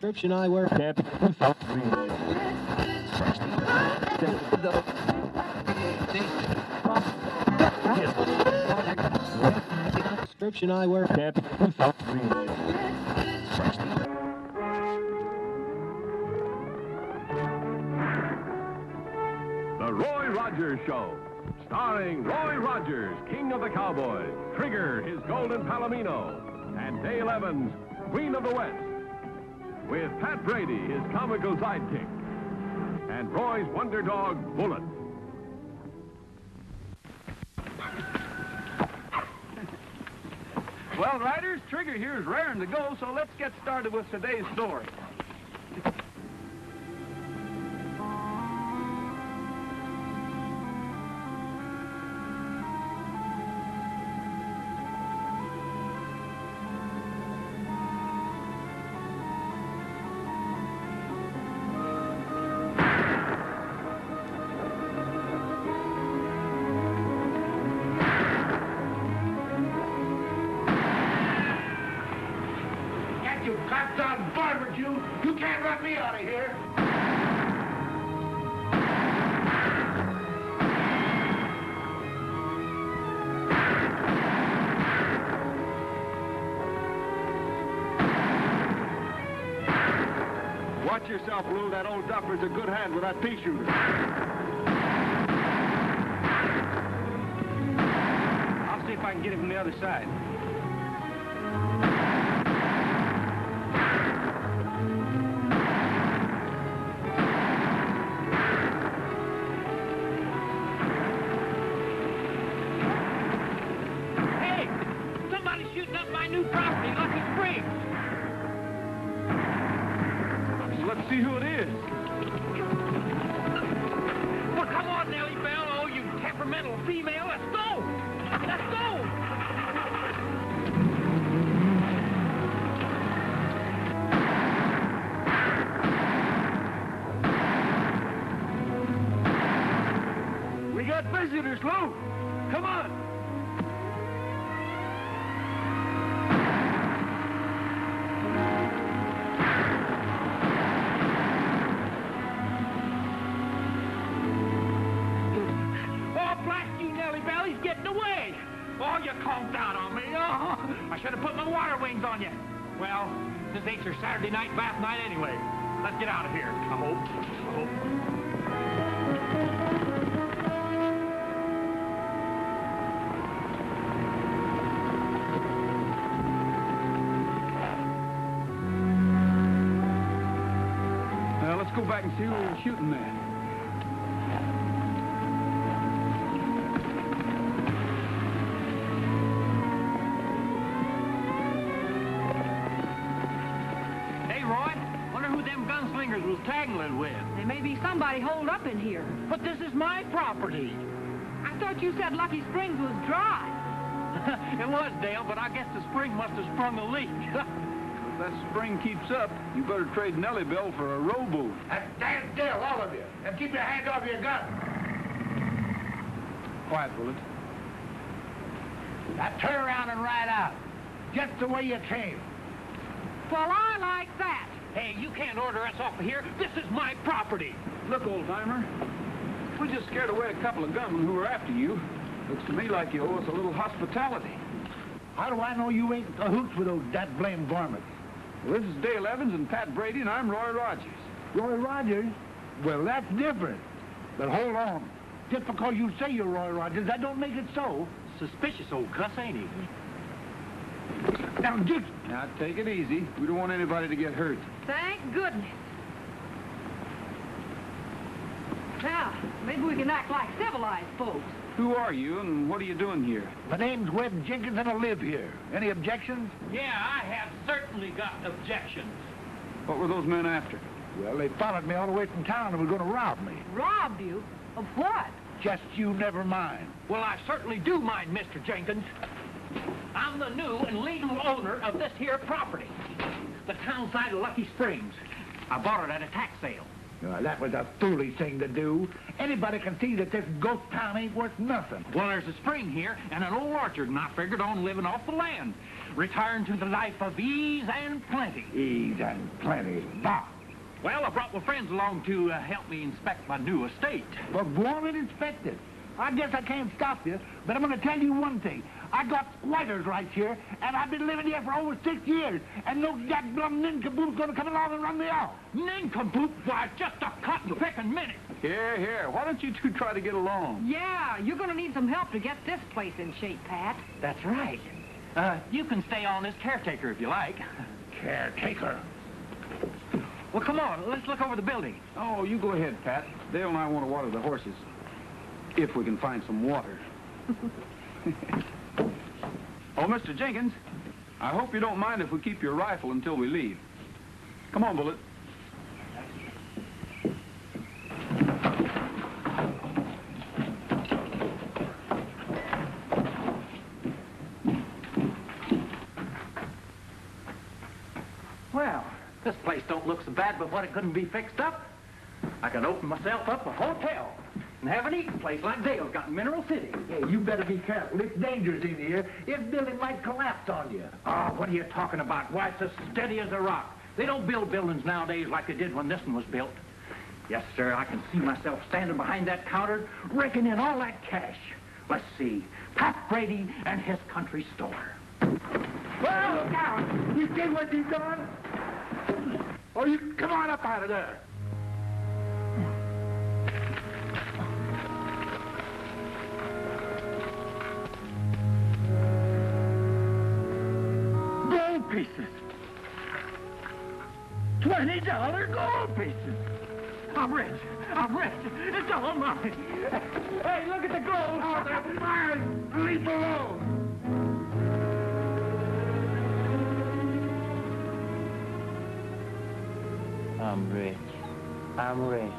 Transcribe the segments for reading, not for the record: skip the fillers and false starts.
Prescription eyewear. Prescription eyewear. The Roy Rogers Show, starring Roy Rogers, King of the Cowboys, Trigger, his golden palomino, and Dale Evans, Queen of the West, with Pat Brady, his comical sidekick, and Roy's wonder dog, Bullet. Well, riders, Trigger here is raring to go, so let's get started with today's story. You cocked-on varmint, you! You can't run me out of here! Watch yourself, Lou. That old duffer's a good hand with that pea shooter. I'll see if I can get him from the other side. Shooting up my new property, Lucky Springs. Let's see who it is. Well, come on, Nellie Bell, oh, you temperamental female. Let's go. Let's go. We got visitors, Lou. Come on. Oh, you conked out on me. Oh, I should have put my water wings on you. Well, this ain't your Saturday night bath night anyway. Let's get out of here. I hope. Well, let's go back and see who we're shooting at. Gunslingers was tangling with. There may be somebody holed up in here. But this is my property. I thought you said Lucky Springs was dry. It was, Dale, but I guess the spring must have sprung a leak. If that spring keeps up, you better trade Nellie Bell for a rowboat. And stand still, all of you, and keep your hand off your gun. Quiet, Bullet. Now turn around and ride out, just the way you came. Well, I like that. Hey, you can't order us off of here. This is my property. Look, old-timer, we just scared away a couple of gunmen who were after you. Looks to me like you owe us a little hospitality. How do I know you ain't in cahoots with those that-blamed varmints? Well, this is Dale Evans and Pat Brady, and I'm Roy Rogers. Roy Rogers? Well, that's different. But hold on. Just because you say you're Roy Rogers, that don't make it so. Suspicious old cuss, ain't he? Now, take it easy. We don't want anybody to get hurt. Thank goodness. Now, maybe we can act like civilized folks. Who are you, and what are you doing here? My name's Webb Jenkins, and I live here. Any objections? Yeah, I have certainly got objections. What were those men after? Well, they followed me all the way from town and were going to rob me. Robbed you? Of what? Just you never mind. Well, I certainly do mind, Mr. Jenkins. I'm the new and legal owner of this here property, the town side of Lucky Springs. I bought it at a tax sale. That was a foolish thing to do. Anybody can see that this ghost town ain't worth nothing. Well, there's a spring here and an old orchard, and I figured on living off the land. Return to the life of ease and plenty. Ease and plenty. Bah! Well, I brought my friends along to help me inspect my new estate. Well, go on and inspect it. I guess I can't stop you, but I'm going to tell you one thing. I got squatters' rights here, and I've been living here for over 6 years, and no goddamn nincompoop's going to come along and run me off. Nincompoop? Why, just a cotton-picking minute. Here. Why don't you two try to get along? Yeah, you're going to need some help to get this place in shape, Pat. That's right. You can stay on as caretaker if you like. Caretaker? Well, come on, let's look over the building. Oh, you go ahead, Pat. Dale and I want to water the horses. If we can find some water. Oh, Mr. Jenkins, I hope you don't mind if we keep your rifle until we leave. Come on, Bullet. Well, this place don't look so bad, but what it couldn't be fixed up. I could open myself up a hotel and have an eating place like Dale's got in Mineral City. Hey, you better be careful. It's dangerous in here. This building might collapse on you. Oh, what are you talking about? Why, it's as steady as a rock. They don't build buildings nowadays like they did when this one was built. Yes, sir, I can see myself standing behind that counter, raking in all that cash. Let's see, Pat Brady and his country store. Well, look out! You see what you've done? Oh, you come on up out of there. Gold pieces. $20 gold pieces. I'm rich. It's all mine. Hey, look at the gold. Oh, they're mine. Leave alone. I'm rich.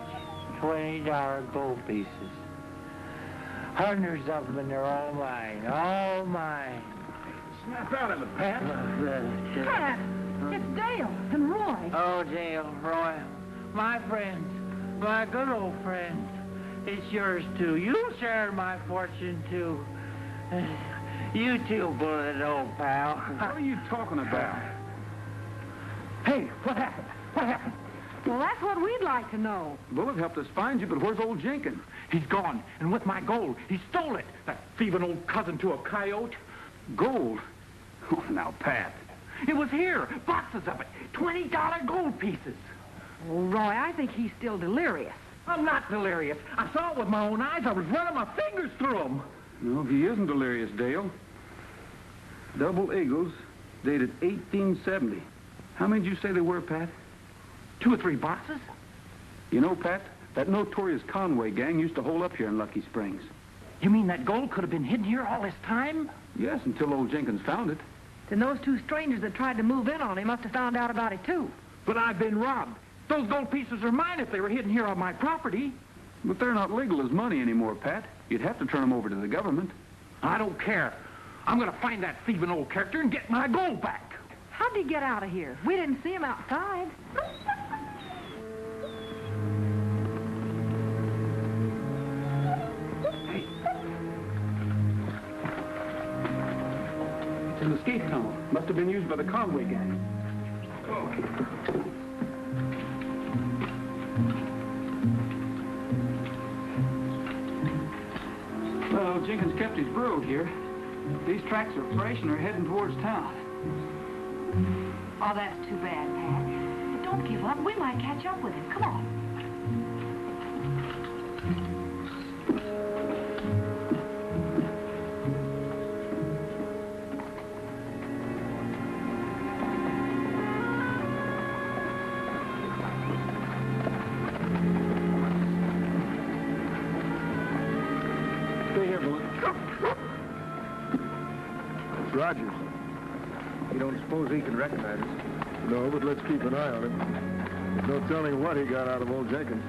$20 gold pieces. Hundreds of them, and they're all mine. All mine. Snap out of it, Pat. Pat, it's Dale and Roy. Oh, Dale, Roy, my friends, my good old friends. It's yours, too. You share my fortune, too. You too, Bullet, old pal. What are you talking about? Hey, what happened? Well, that's what we'd like to know. Bullet helped us find you, but where's old Jenkins? He's gone, and with my gold, he stole it. That thieving old cousin to a coyote. Gold? Oh, now, Pat. It was here, boxes of it, $20 gold pieces. Well, Roy, I think he's still delirious. I'm not delirious. I saw it with my own eyes. I was running my fingers through them. No, he isn't delirious, Dale. Double eagles, dated 1870. How many did you say they were, Pat? 2 or 3 boxes? You know, Pat, that notorious Conway gang used to hole up here in Lucky Springs. You mean that gold could have been hidden here all this time? Yes, until old Jenkins found it. Then those 2 strangers that tried to move in on him must have found out about it, too. But I've been robbed. Those gold pieces are mine if they were hidden here on my property. But they're not legal as money anymore, Pat. You'd have to turn them over to the government. I don't care. I'm going to find that thieving old character and get my gold back. How'd he get out of here? We didn't see him outside. It's an escape tunnel. Must have been used by the Conway gang. Well, Jenkins kept his burro here. These tracks are fresh and are heading towards town. Oh, that's too bad, Pat. But don't give up. We might catch up with him. Come on. Stay here, Bullet. It's Rogers. You don't suppose he can recognize us? No, but let's keep an eye on him. There's no telling what he got out of old Jenkins.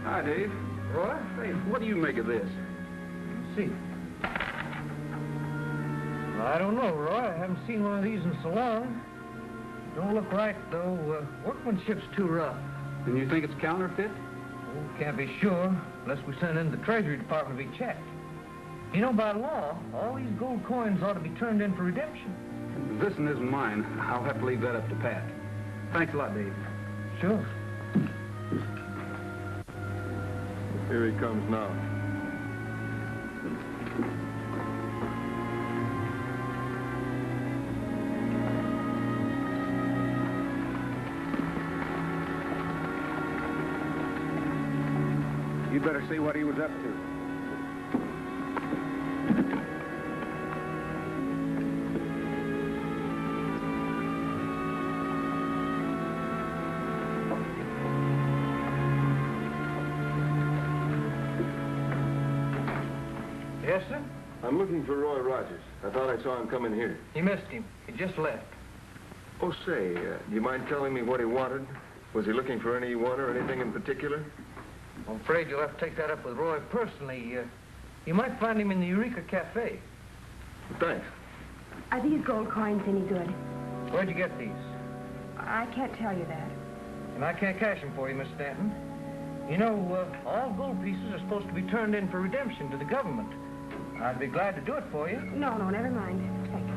Hi, Dave. Roy? Hey, what do you make of this? Let's see. Well, I don't know, Roy. I haven't seen one of these in so long. Don't look right, though. Workmanship's too rough. And you think it's counterfeit? Oh, can't be sure unless we send it in the Treasury Department to be checked. You know, by law, all these gold coins ought to be turned in for redemption. This one isn't mine. I'll have to leave that up to Pat. Thanks a lot, Dave. Sure. Here he comes now. You'd better see what he was up to. Yes, sir? I'm looking for Roy Rogers. I thought I saw him come in here. He missed him. He just left. Oh, say, do you mind telling me what he wanted? Was he looking for anyone or anything in particular? I'm afraid you'll have to take that up with Roy personally. You might find him in the Eureka Cafe. Thanks. Are these gold coins any good? Where'd you get these? I can't tell you that. And I can't cash them for you, Miss Stanton. You know, all gold pieces are supposed to be turned in for redemption to the government. I'd be glad to do it for you. No, never mind. Thanks.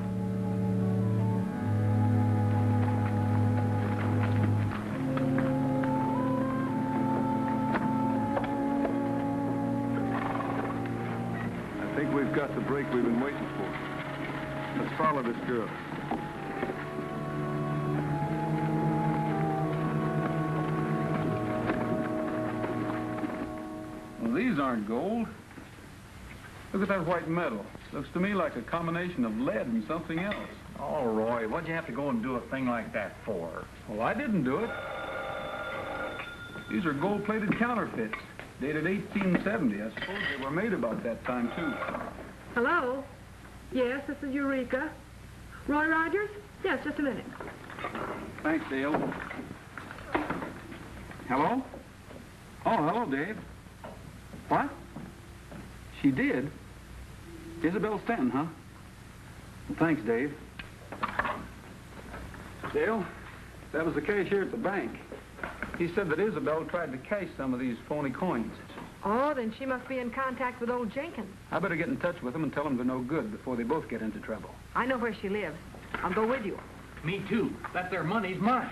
I think we've got the break we've been waiting for. Let's follow this girl. Well, these aren't gold. Look at that white metal. Looks to me like a combination of lead and something else. Oh, Roy, what'd you have to go and do a thing like that for? Well, I didn't do it. These are gold-plated counterfeits, dated 1870. I suppose they were made about that time, too. Hello? Yes, this is Eureka. Roy Rogers? Yes, just a minute. Thanks, Dale. Hello? Oh, hello, Dave. What? She did? Isabel Stanton, huh? Well, thanks, Dave. Dale, that was the cashier at the bank. He said that Isabel tried to cash some of these phony coins. Oh, then she must be in contact with old Jenkins. I better get in touch with them and tell them they're no good before they both get into trouble. I know where she lives. I'll go with you. Me too. That there money's mine.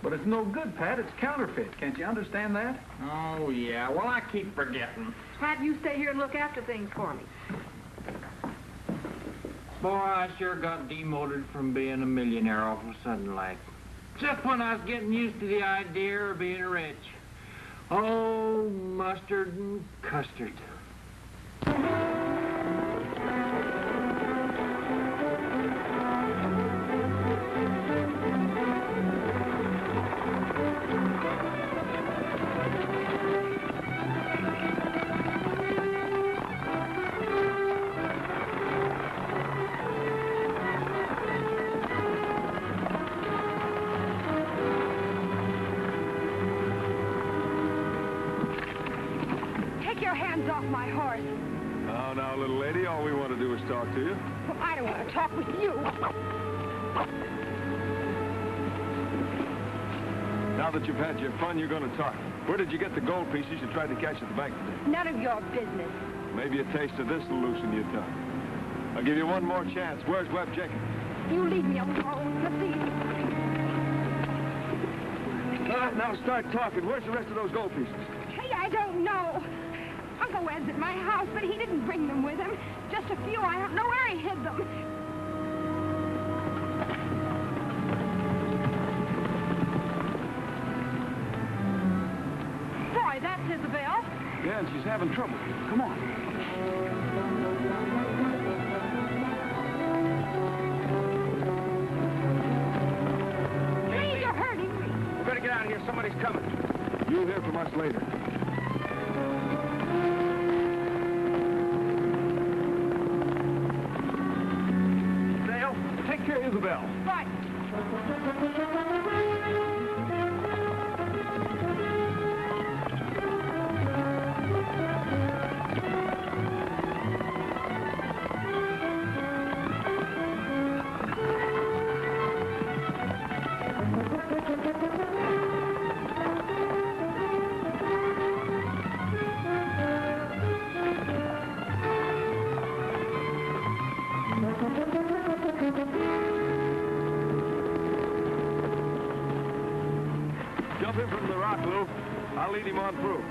But it's no good, Pat. It's counterfeit. Can't you understand that? Oh, yeah. Well, I keep forgetting. Pat, you stay here and look after things for me. Boy, I sure got demoted from being a millionaire all of a sudden like. Just when I was getting used to the idea of being rich. Oh, mustard and custard. Hands off my horse. Now, little lady, all we want to do is talk to you. Well, I don't want to talk with you. Now that you've had your fun, you're going to talk. Where did you get the gold pieces you tried to cash at the bank today? None of your business. Maybe a taste of this will loosen your tongue. I'll give you one more chance. Where's Webb Jenkins? You leave me alone, please. Now start talking. Where's the rest of those gold pieces? Hey, I don't know. Uncle Webb's at my house, but he didn't bring them with him. Just a few. I don't know where he hid them. Boy, that's Isabel. Yeah, and she's having trouble. Come on. Please, you're hurting me. We better get out of here. Somebody's coming. You'll hear from us later. Take care of Isabel. Right. him from the rock, Lou. I'll lead him on through.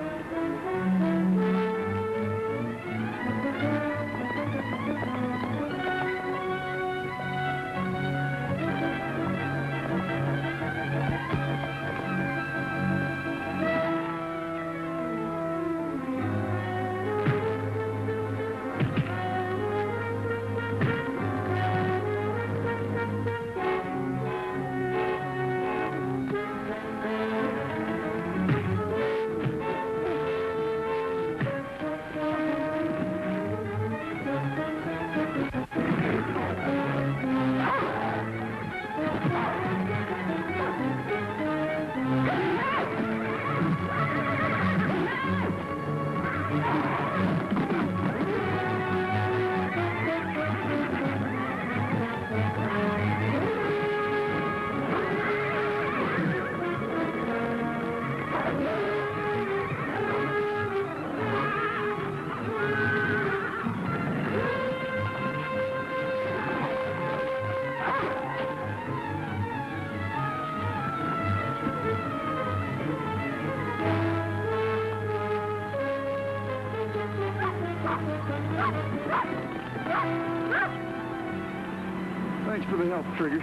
Thanks for the help, Trigger.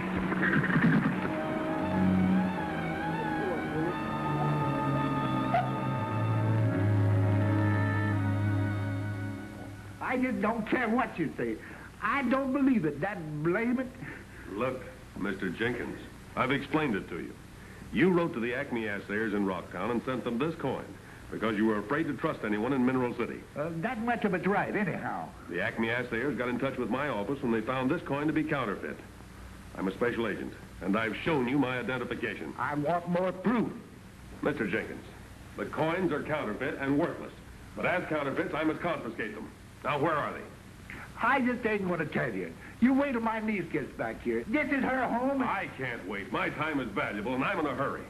I just don't care what you say. I don't believe it. That blame it. Look, Mr. Jenkins, I've explained it to you. You wrote to the Acme assayers in Rocktown and sent them this coin because you were afraid to trust anyone in Mineral City. That much of it's right, anyhow. The Acme assayers got in touch with my office when they found this coin to be counterfeit. I'm a special agent, and I've shown you my identification. I want more proof. Mr. Jenkins, the coins are counterfeit and worthless. But as counterfeits, I must confiscate them. Now, where are they? I just ain't going to tell you. You wait till my niece gets back here. This is her home. I can't wait. My time is valuable, and I'm in a hurry.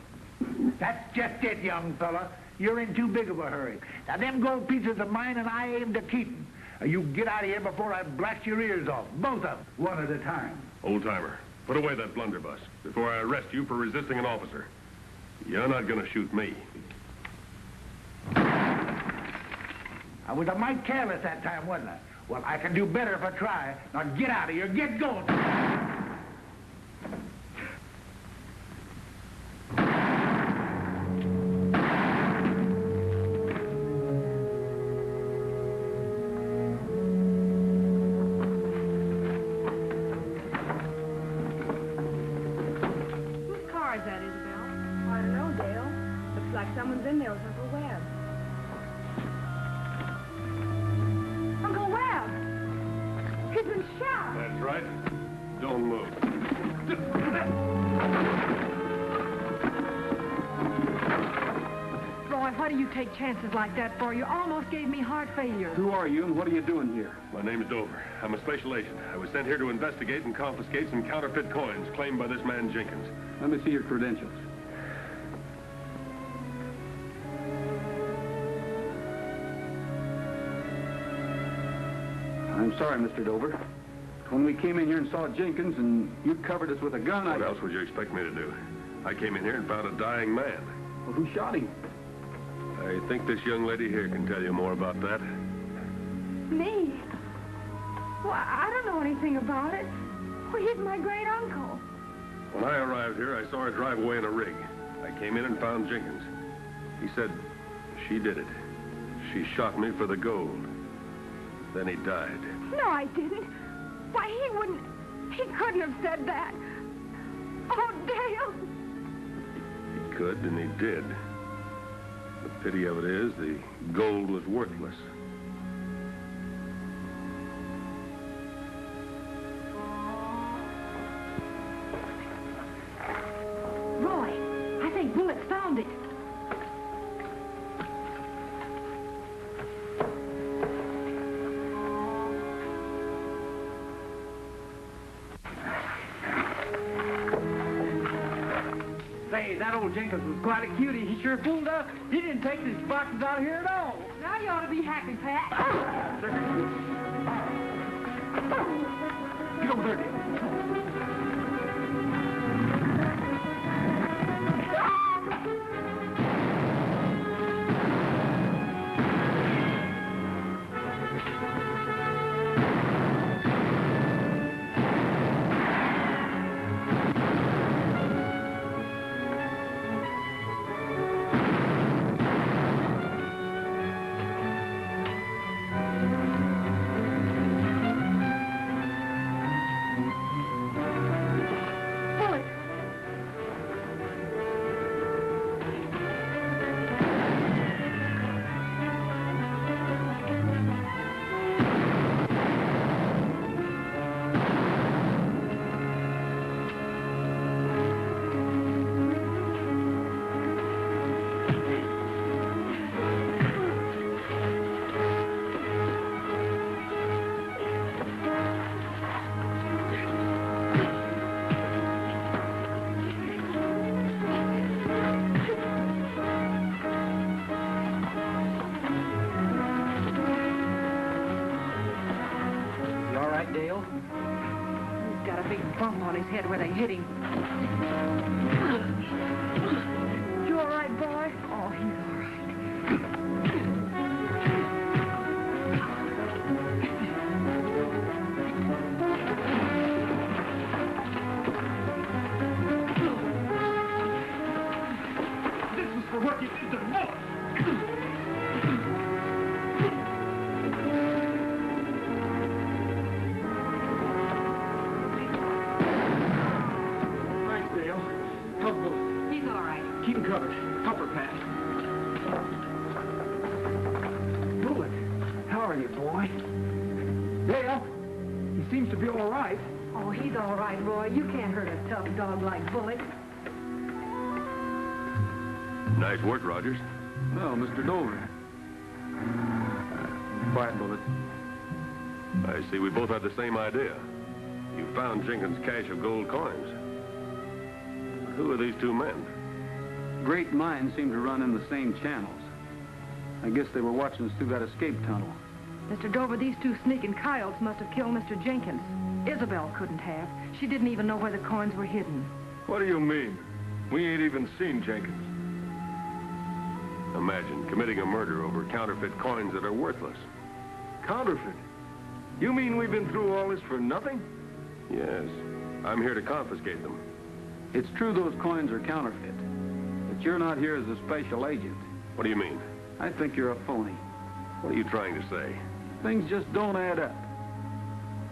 That's just it, young fella. You're in too big of a hurry. Now, them gold pieces of mine, and I aim to keep them. You get out of here before I blast your ears off. Both of them, one at a time. Old-timer, put away that blunderbuss before I arrest you for resisting an officer. You're not going to shoot me. I was a mite careless that time, wasn't I? Well, I can do better if I try. Now, get out of here. Get going. Whose car is that, Isabel? I don't know, Dale. Looks like someone's in there with Uncle Webb. Uncle Webb! He's been shot! That's right. Don't move. Roy, what do you take chances like that for? You almost gave me heart failure. Who are you and what are you doing here? My name is Dover. I'm a special agent. I was sent here to investigate and confiscate some counterfeit coins claimed by this man Jenkins. Let me see your credentials. I'm sorry, Mr. Dover. When we came in here and saw Jenkins and you covered us with a gun, What else would you expect me to do? I came in here and found a dying man. Well, who shot him? I think this young lady here can tell you more about that. Me? Well, I don't know anything about it. Well, he's my great uncle. When I arrived here, I saw her drive away in a rig. I came in and found Jenkins. He said she did it. She shot me for the gold. Then he died. No, I didn't. Why, he couldn't have said that. Oh, Dale. He could, and he did. The pity of it is the gold was worthless. Roy, I think bullets found it. Say, that old Jenkins was quite a cutie. He sure fooled us. He didn't take these boxes out of here at all. Now you ought to be happy, Pat. Get over there, Dale. big bump on his head where they hit him. You all right, boy? Oh, he's all right. This is for what you did to Bullet. Thanks, Dale. How's Bullet? He's all right. Keep him covered. Help her, Pat. Bullet, how are you, boy? Dale, he seems to be all right. Oh, he's all right, Roy. You can't hurt a tough dog like Bullet. Nice work, Rogers. Well, Mr. Dover. Quiet, Bullet. I see we both had the same idea. You found Jenkins' cache of gold coins. Who are these two men? Great minds seem to run in the same channels. I guess they were watching us through that escape tunnel. Mr. Dover, these two sneaking coyotes must have killed Mr. Jenkins. Isabel couldn't have. She didn't even know where the coins were hidden. What do you mean? We ain't even seen Jenkins. Imagine committing a murder over counterfeit coins that are worthless. Counterfeit? You mean we've been through all this for nothing? Yes. I'm here to confiscate them. It's true those coins are counterfeit, but you're not here as a special agent. What do you mean? I think you're a phony. What are you trying to say? Things just don't add up.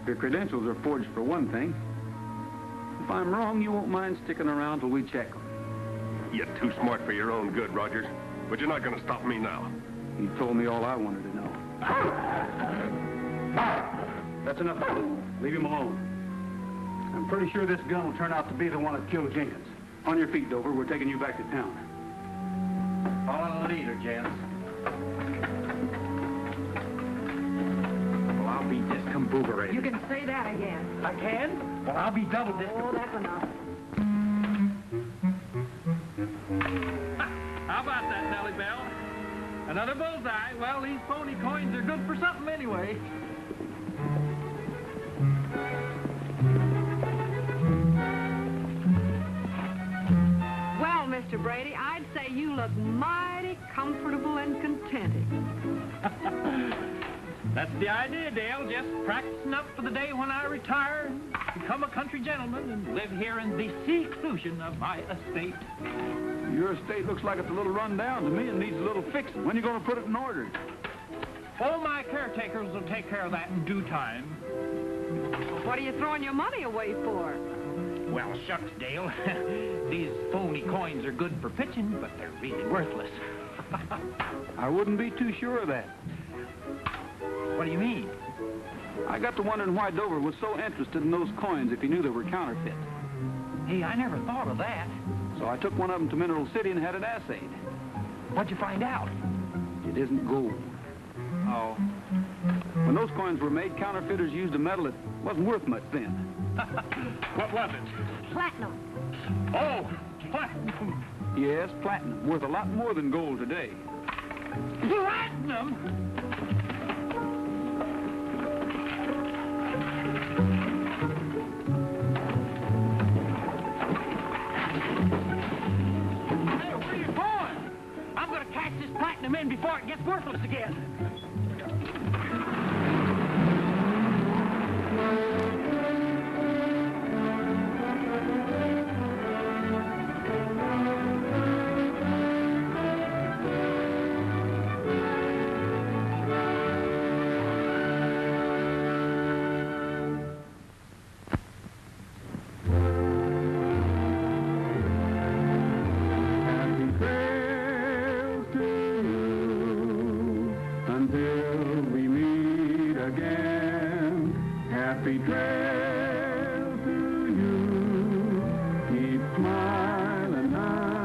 Your credentials are forged for one thing. If I'm wrong, you won't mind sticking around till we check them. You're too smart for your own good, Rogers. But you're not going to stop me now. You told me all I wanted to know. That's enough. Leave him alone. I'm pretty sure this gun will turn out to be the one that killed Jenkins. On your feet, Dover. We're taking you back to town. Follow the leader, gents. Well, I'll be discombobulated. You can say that again. I can? Well, I'll be double discombobulated. Oh, that's enough. How about that, Nellie Bell? Another bullseye. Well, these phony coins are good for something anyway. Well, Mr. Brady, I'd say you look mighty comfortable and contented. That's the idea, Dale. Just practicing up for the day when I retire and become a country gentleman and live here in the seclusion of my estate. Your estate looks like it's a little run down to me and needs a little fixing. When are you going to put it in order? All my caretakers will take care of that in due time. What are you throwing your money away for? Well, shucks, Dale. These phony coins are good for pitching, but they're really worthless. I wouldn't be too sure of that. What do you mean? I got to wondering why Dover was so interested in those coins if he knew they were counterfeit. Hey, I never thought of that. So I took one of them to Mineral City and had it assayed. What'd you find out? It isn't gold. Oh. When those coins were made, counterfeiters used a metal that wasn't worth much then. What was it? Platinum. Oh, platinum. Yes, platinum, worth a lot more than gold today. Platinum? Hey, where are you going? I'm going to catch this platinum in before it gets worthless again. Happy trails to you until we meet again. Happy trails.